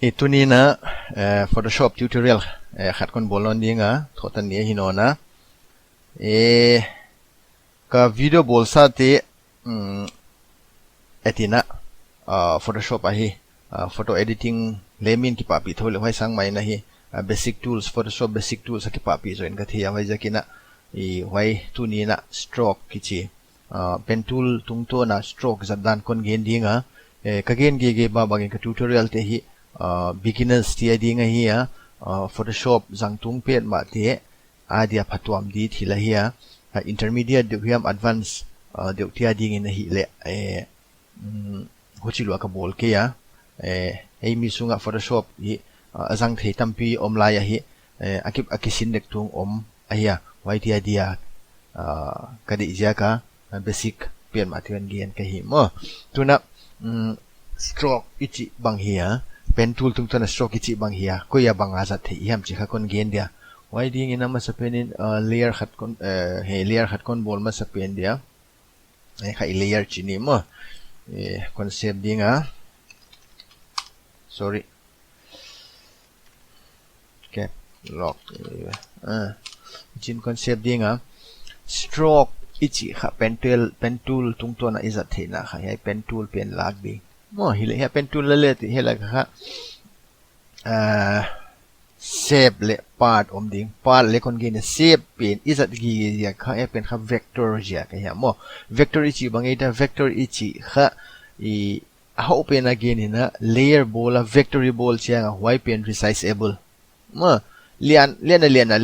Itu ni na Photoshop tutorial khat kon bolon di nga thotan ni hino na ka video bolsa te etina Photoshop ahi photo editing lemin ki papi thole hoi sang mai na hi basic tools Photoshop basic tools ki papi join ka thia hoi jakina hoi tu ni na stroke kichi pen tool tungto na stroke zadan kon gen di nga ka gen ge ba bagin ka tutorial te hi beginners tia di nga hi Photoshop zang tung pet ma te adia phatwam di thila hi intermediate de hiam advanced de tia di ngi na hi le hochilwa ka bol ke ya ei mi sunga Photoshop hi azang thei tampi omlaya hi akip akisin dek tung om ahia wai tia dia kadi jaka basic pen ma thian gen ka hi mo tuna stroke ichi bang hi pen tool tung tona stroke ichi bang hi ko ya bang aza thei hiam chi kha kon gen dia wai ding ina ma sapenin layer khat kon he layer khat kon bol ma sapen dia khai layer chini mo concept dinga sorry cap lock chin concept dinga stroke ichi kha pen tool tung to na izat theina kha hai pen tool pen lag ding mo hile ha pen tool le ti hela kha shape le part om ding part le kon gen shape pen izat gi ya kha e pen kha vector ja ka ya mo vector ichi bangai ta vector ichi kha I how pen again in a layer ball a vectory ball chiang why pen resizable ma lian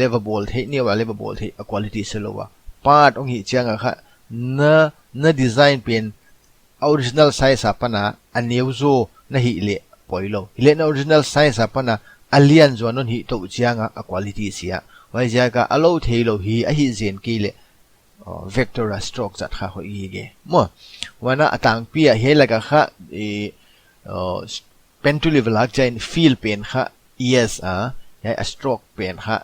level ball he ni wa level ball he a quality selowa part ong hi chiang kha na design pen original size apana aneuzo na hi le poilo le na original size apana alien zo non hi to chiang a quality sia wai ja ka alo theilo hi a hi zen ki le vector stroke zat kha ho ige mo wana atang pia helaga kha pen to level ak chain feel pen kha yes ya a stroke pen kha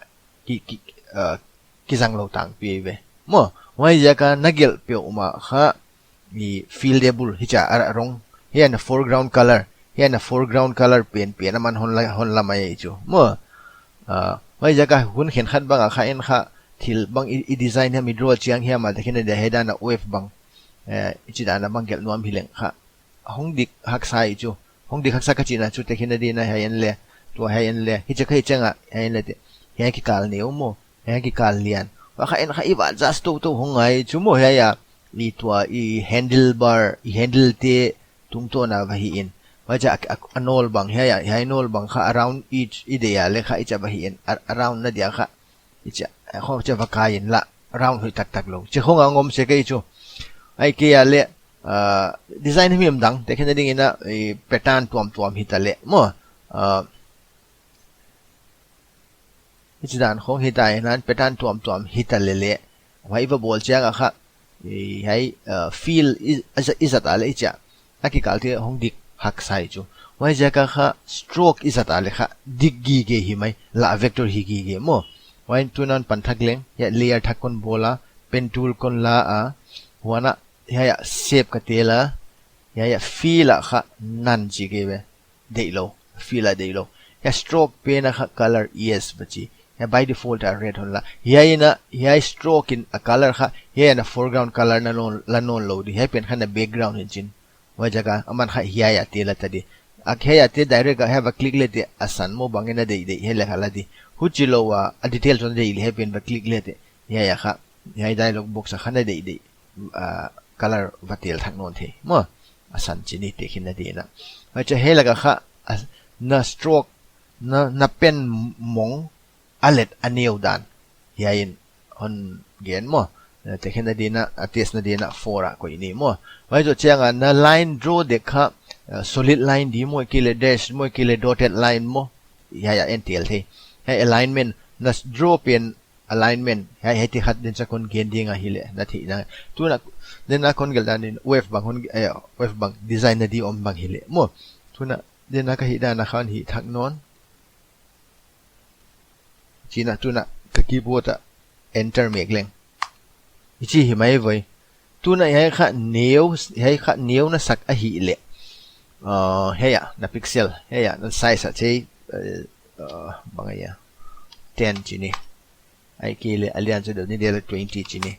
ki jang lo tang pi ve mo wai ja ka nagel pe uma kha ni fieldable hi cha rong here na foreground color pen man hon la mai chu mo wai ja ka hun khen khat banga kha en kha thil bang I design ha mi draw chiang hiam ma takin de hedana wave bang ichidana bang gel nuam hileng kha hongdik haksai chu hongdik haksa ka china chu takin de na hayen le to hayen le hi chakai changa hayen le he ki kal neu mo he ki kal lian wa kha en kha I ba just to hongai chu mo he ya ni to I handlebar I handle te tung to na va hi in wa ja anol bang he ya anol bang kha around each idea le kha icha va hi in around na dia kha icha kho cha vakain la round hui tak lo che khong angom se kai chu ai ke ya le design hi am dang te khen ding ina pattern tuam hi ta le mo ichidan khong hi tai nan pattern tuam hi ta le wai va bol chang a kha hai feel is at ale cha aki kal te hong dik hak sai chu wai ja ka kha stroke is at ale kha dik gi ge hi mai la vector hi gi ge mo wain tunan pantakleng ya layer thakon bola pen tool kon la wana ya shape ka tela ya feel kha nan ji ge be deilo feel deilo ya stroke pen kha color yes bachi ya by default red hon la ya stroke in a color kha ya na foreground color na non lo di ya pen kha na background engine wa jaga aman kha ya tela tadi akhe te direct have a click le te asan mo bangena de hele khala di huchilo wa a details on de ile pen ba click le te ya kha ya dialog box kha na de color vatel thak non the mo asan chini te khin na de na acha hele ga kha na stroke na pen mong alet aneu dan ya in on gen mo te khin na de na test na de na fora ko ini mo wai jo changa na line draw de kha solid line di mo kile dash mo kile dotted line mo ya NTL the hai alignment na draw pen alignment hai ti khat din cha kon gen dinga hile na thi na tu na den na kon gel dan in wave bang design na di om bang hile mo tu na den na ka hi da na khan hi thak non china tu na ka keyboard enter mek leng chi hi mai voi tu na hai kha neu na sak a hi le heya na pixel heya na size a che bangaya 10 chini ai kile alian chu ni de 20 chini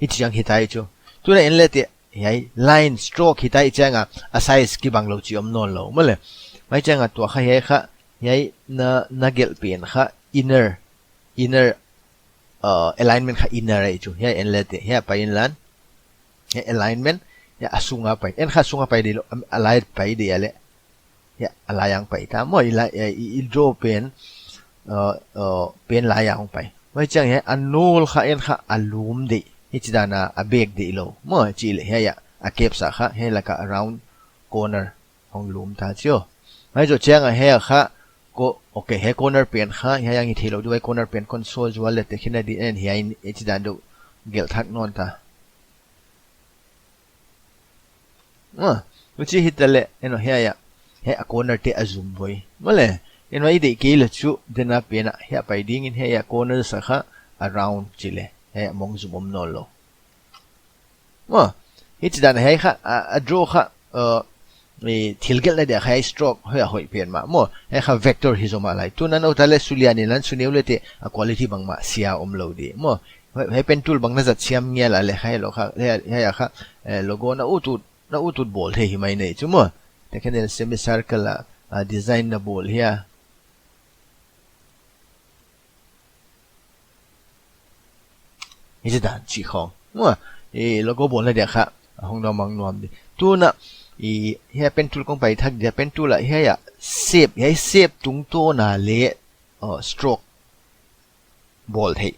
hi chiang hitai chu tu na en le te hei line stroke hitai changa a size ki banglo chi om non lo male mai changa to kha he kha hei na gel pen kha inner alignment kha inner ai chu hei en le te he pa in lan he alignment ya asunga pai en kha sunga pai de aligned pai de ale ya alayang pai ta mo ila I draw pen pen layang pai mai chang he anul kha en kha alum de hichidana a bag de lo mo chi le he ya a kep sa kha he la ka around corner hong lum ta chio mai jo chang he kha ko okay he corner pen kha he yang hi thelo du corner pen console jo le te khina di en he hichidan do gel thak non ta uchi hitale eno he ya he a corner te azum boy mole eno ide ke le chu dena pena he pai ding in he ya corner sa kha around chile he mong zum no lo hichidan he kha a draw kha mi thilgel le de kha stroke hoya hoi pen ma mo he kha vector hizoma lai tunan no tale suliani lan suniu le te a quality bang ma sia lo di mo he pen tool bang na zat siam ngia la le kha lo kha he ya kha logo na utut bol he hi mai nei chu mo te khen semi circle a design na bol here hichidan chi khong mo logo bol le de kha hong no mang nom di tu na he pen tool kong pai thak de pen tool la he ya shape tung to na le stroke ball thei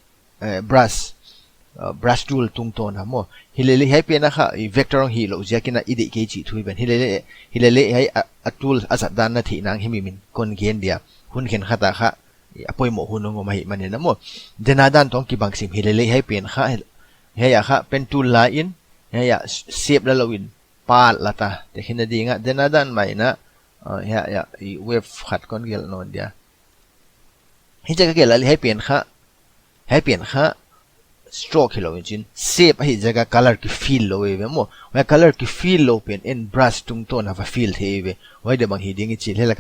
brush tool tung to na mo hilele he pe na kha vector hi lo ja kina ide ke chi thui ben hilele he a tool azat dan na thi nang himi min kon gen dia hun khen khata kha apoi mo hun ngo mai mane na mo dena dan tong ki bang sim hilele he pen kha he ya kha pen tool la in he ya shape la lo in pal lata te khina dinga dena dan mai na ya wave khat kon gel non dia hi jaga gel ali he pen kha stroke hilo engine shape hi jaga color ki feel lo we mo wa color ki feel lo pen en brush tung to na va feel the we wai de bang hi ding chi hela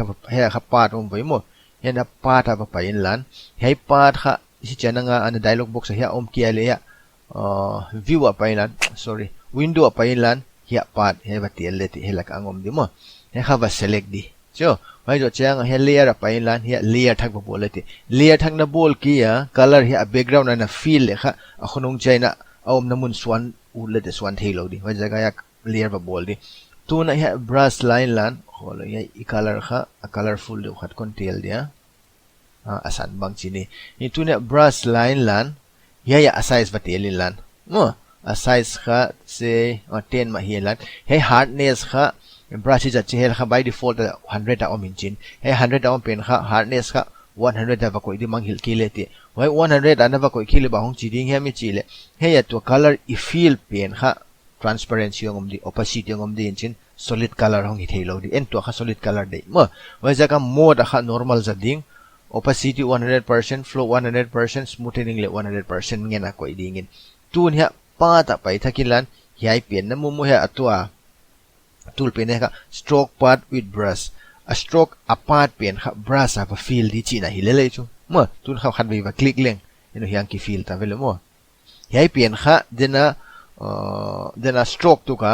kha part om voi mo hena part aba pa in lan hei part kha si chananga an dialog box hi om ki ale ya view apa in lan sorry window apa in lan hi part he va tiel le ti hela ka ngom di mo he kha va select di cho wai jo chang he layer apa in lan hi layer thak ba bol le ti layer thak na bol ki ya color hi background na feel le kha akhonong chaina om namun swan u le de swan thelo di wai jaga ya layer ba bol di tu na hi brush line lan holo ya I color kha a colorful de khat kon tel dia asan bang chini ni tu ne brush line lan ya size ba tel lan mo a size kha se 10 ma hi lan he hardness kha brush is a chehel kha by default 100 ta om inchin he 100 ta om pen kha hardness kha 100 ta ba koi di mang hil ki le ti wai 100 ana ba koi ki le ba hong chi ding he mi chi le he ya to color I feel pen kha transparency ngom di opacity ngom di inchin solid color hong hi thelo di en to kha solid color de mo wai jaka mode kha normal za ding opacity 100% flow 100% smoothing le 100% ngena koi ding in tun ha pa ta pai thakilan hiai pen na mu he atwa tool pen ka stroke part with brush a stroke apart pen kha brush aba feel di chi na hilele chu mo tun kha khan ba click leng eno hiang ki feel ta vele mo hiai pen kha dena stroke tu ka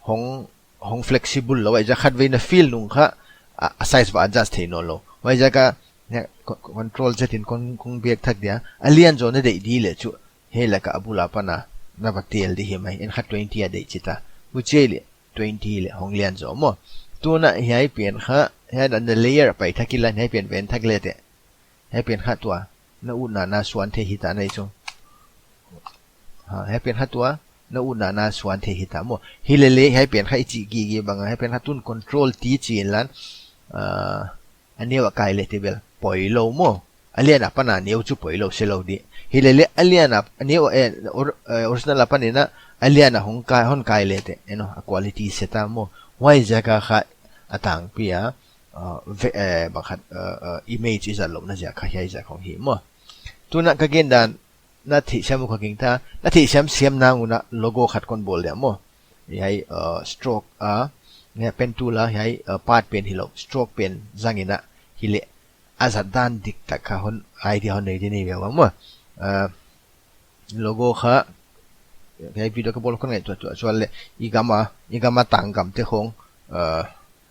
hong flexible lo wai ja khat ve na feel nung kha a size ba adjust the no lo wai ja ka control zetin kong bek thak dia alien zone de di le chu he la ka abula pana na ba tel di himai en kha 20 a de chita u chele 20 le hong lian zo mo tu na hiai pen kha he dan the layer pai thakilan hiai pen ven thak le te hiai pen kha tua na u na swan the hi ta nei chu hiai pen kha tua na u na swan the hi ta mo hilele hiai pen kha chi gi banga hiai pen kha tun control ti chin lan anewa kai le tebel poilo mo alian apana neu chu poilo selo di hilele alian ap neu original apanina alian hong kai le te eno quality seta mo wai jaga kha atang pia bakhat image is a lo na ja kha hi ja khong hi mo tuna ka gen dan na thi sam ko king ta na thi sam siam na nguna logo khat kon bol de mo hai stroke nghe pen tool là hay part pen hi lo stroke pen zangina hi le azat dan dik ta kha hon idea hon nei ni me wa mo logo kha cái video cái bol con này chuột lệ igama tang gam te khong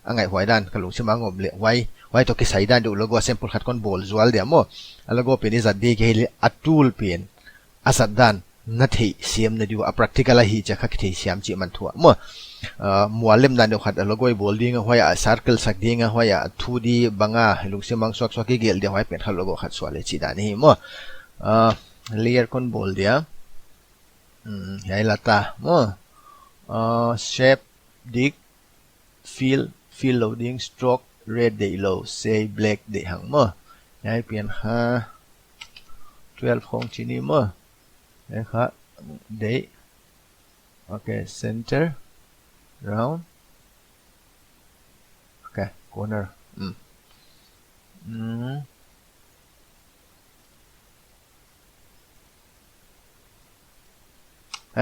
angai hoi dan ka lu sima ngom le wai to ke sai dan du logo sample khat kon bol zual dia mo logo pe ni za de ke le atul pen asat dan na thei siam na du a practical hi cha kha thei siam chi man thua mo mualem dan do khat logo bol ding hoi a circle sak ding hoi a 2D banga lu simang sok sok ke gel dia hoi pen kha logo khat swal le chi dan hi mo layer kon bol dia yai lata mo shape dig fill loading stroke red de low say black de hang mo yai pian ha 12 khong chini mo yai kha de okay center round okay corner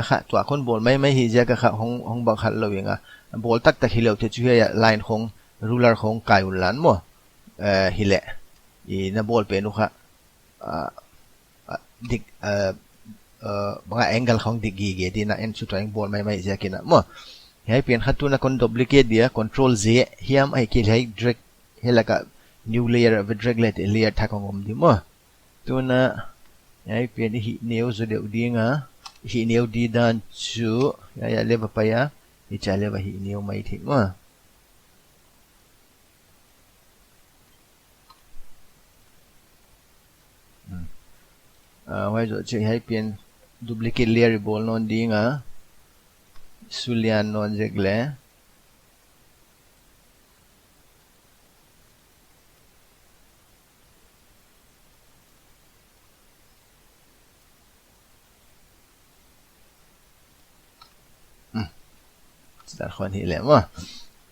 khá tọa con bol mấy hi giờ cái khá hong bạc khát lâu à bol tắc tắc hi lâu thì chú hay line không ruler không cài un lán mo hi lệ ý na bol pe nu khá dik mga angle không dik gì thì na en su trying bol mấy giờ kia na mo hay pian khát tu na con duplicate dia control z hiam ai kia hay drag hay là cả new layer với drag layer thắc không đi mo tu na hay pian hi nêu rồi đều đi ngà hi nêu đi dan chu ya leva pa ya hi cha leva hi nêu mai thi ma wai zo che hai pian duplicate layer bol non ding a sulian non jegle dar khon hi le ma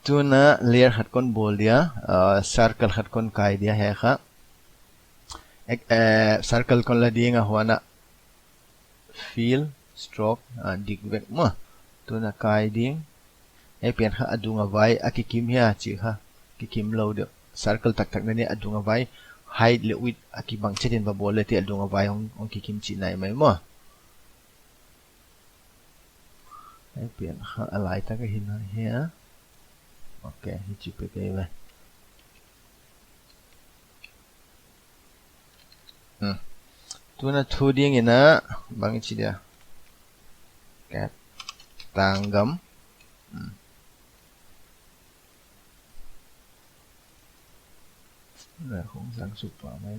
tuna layer khat kon bol dia circle khat kon kai dia he kha circle kon la dinga huana fill stroke dig vek ma tuna kai ding e pian kha adunga vai akikim hia chi kha kikim lo de circle tak tak ne adunga vai height le width akibang chetin ba bol le ti adunga vai ong kikim chi nai mai ma pian kha alai ta cái hình này ha ok hi chụp cái vậy tu na thu điên vậy na bằng chi dia cat tang gam là không sang sụp vào mấy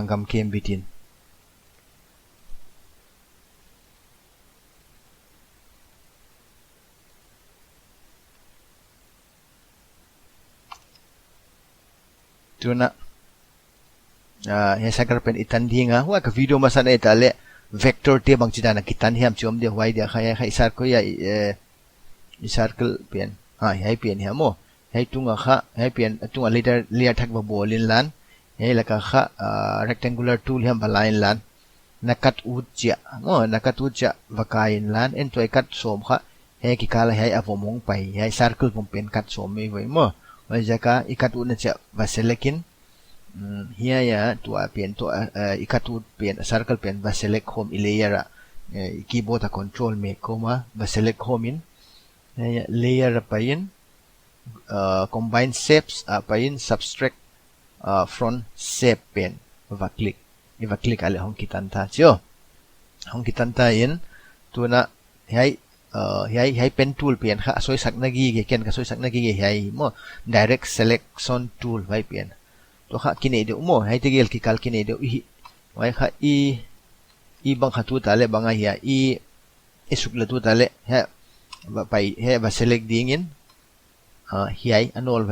gam kem bitin tuna ya sakar pen itan dinga wa ka video masana itale vector te bang chida na kitan hiam chom de wai dia khaya khai sar ko ya circle pen hai pen hiamo hai tunga kha hai pen tunga layer thak ba bolin lan हे लका खा rectangular tool हम बलाइन लान नकट उच्चा नकट उच्चा वकाइन लान एन तो कट सोम खा हे की काला हे अवमोंग पाई हे सर्कल पम पेन कट सोम में वही मो वही जगह इकट उन चा वसेलेकिन हिया या तो पेन तो इकट उन पेन सर्कल पेन वसेलेक होम इलेयर कीबोर्ड कंट्रोल में कोमा वसेलेक home in layer pine combine shapes pain subtract front shape pen và click ale hong kitan ta chio hong kitan ta in tuna hai pen tool pen kha soi sak na gi ge ken ka soi sak na gi ge hai mo direct selection tool vai pen to kha kine de mo hai te gel ki kal kine de hi wai kha i bang kha tu ta le banga hi i suk la tu ta le ha pai he ba select ding in hiai anol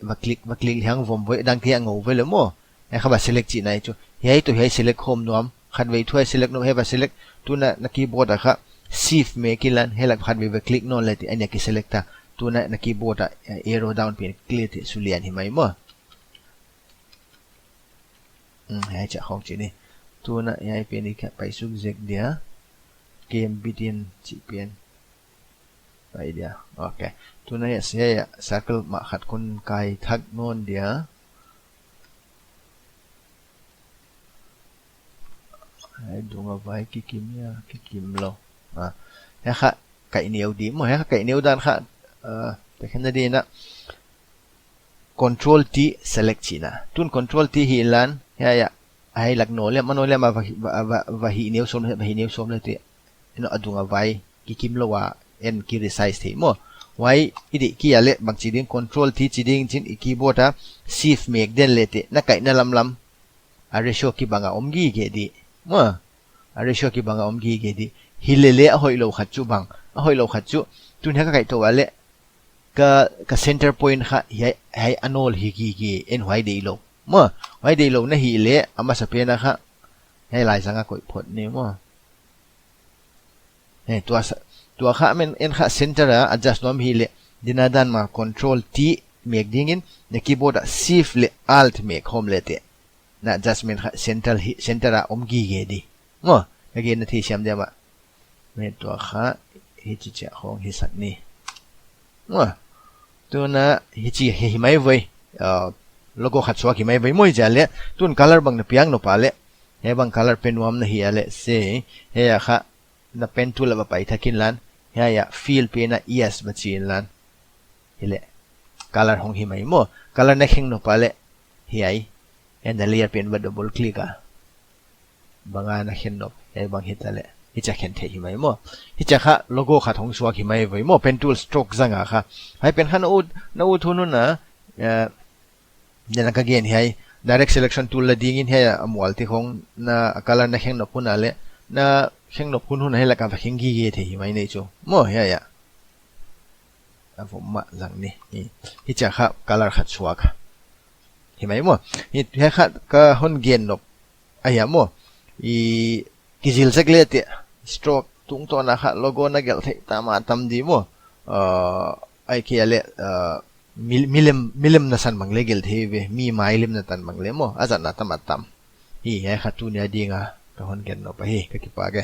va click hang vom voi dang kia ngau ve le mo e kha ba select chi nai chu hiai to hiai select home nuam ขัดไว้ถ้วย select โน้ให้ไป select ตัวน่ะนักคีย์บอร์ดอะค่ะ shift เมกิลันให้หลักขัดไว้ไปคลิกโน้เลยที่อันนี้คือ select ตัวน่ะนักคีย์บอร์ดอะ arrow down เป็นคลิกที่สุเลียนเห็นไหมมั้งให้จะของจีนี่ตัวน่ะให้เป็นอีกไปสุกเซกเดียเกมบิดินจีเปลี่ยนไปเดียโอเคตัวน่ะเสีย circle มาขัดคนไกลทักโน้นเดียให้ดูมาไว้กิกิมเนี่ยกิกิมเราให้ค่ะไก่เหนียวดีมั้งให้ค่ะไก่เหนียวด้านค่ะแต่แค่นั้นดีนะ control T select ชีนะตุน control T หินลันให้หลักโน้เลยมันโน้เลยมาว่าหินเหนียวส้มเลยหินเหนียวส้มเลยที่เนาะดูมาไว้กิกิมเราว่าki resize thi mo wai idi ki ale bang chiding control thi chiding chin keyboard a shift make den lete na kai na lam a ratio ki banga omgi ge di mo a ratio ki banga omgi ge di hilele a hoi lo khat chu bang a hoi lo khat chu tun ha kai to ale ka center point kha hai anol hi gi en wai de lo mo wai de lo na hi le ama sa pe na kha hai lai sanga koi phot ni mo heyตัวข้ามันเอ็นข้าเซนเตอร์อะ adjust น้อมฮีเล่ดินาดันมา control T เมกดิ้งอินในคีย์บอร์ดอะ shift เล่ alt เมกโฮมเล่เตะนะ adjustment ข้า center อะอมกีเกดีง้อเมื่อกี้นาทีเชื่อมเดียวมาเมื่อตัวข้าฮิจิเจ้าของฮิสักนี่ง้อตัวน่ะฮิจิฮิไม่ไว้โลโก้ขัดสวะฮิไม่ไว้มั่วจังเลยตัว color บางเนี่ยเปียงโนปาเล่เฮ้บาง color เป็นวามนะฮิอาเล่เซ่เฮ้ข้าน่ะเป็นตัวละไปทักินลันเฮียfeel เป็นน่ะ yes บัดจีนลันเฮเล color ของฮิไม่มั่ว color นักเข่งโนปาเล่เฮียเอ็นเดลียร์เป็นบัด double click อ่ะบางอันนักเข่งโนเฮ้บางฮิตเล่ฮิจะเข่งเทฮิไม่มั่วฮิจะข้าโลโก้ขัดของสวะฮิไม่ไว้มั่วเป็น tool stroke จังอ่ะค่ะให้เป็นข้านูทุนน่ะเนี่ยนักเรียนเฮีย direct selection tool ละดิ้งอินเฮียมัวที่ของน่ะ color นักเข่งโนปุ่นอะไรน่ะเข่งนกคุณหุ่นให้ละกันเข่งกี่เกทีไม่ในจูมั่วเฮียผมมาหลังนี้ที่จะขับกาลาขัดชัวค่ะเห็นไหมมั่วนี่เฮียขัดก็หุ่นเกียนนกไอ้เหี้ยมั่วกิจิลสักเล็ดเนี่ยสโตรกตุ้งตัวนะคะโลโก้นักเกลที่ตามมาทำดีมั่วไอ้เขี้ยเล่มิลลิมนั่นสันบังเล็กเกลที่เวมีไม้ลิมนั่นตันบังเล็กมั่วอาจารย์น่ะทำมาทำเฮียขัดตัวเนี่ยดีงะก็หุ่นเกียนนกไปเฮ้ก็คิดว่าแก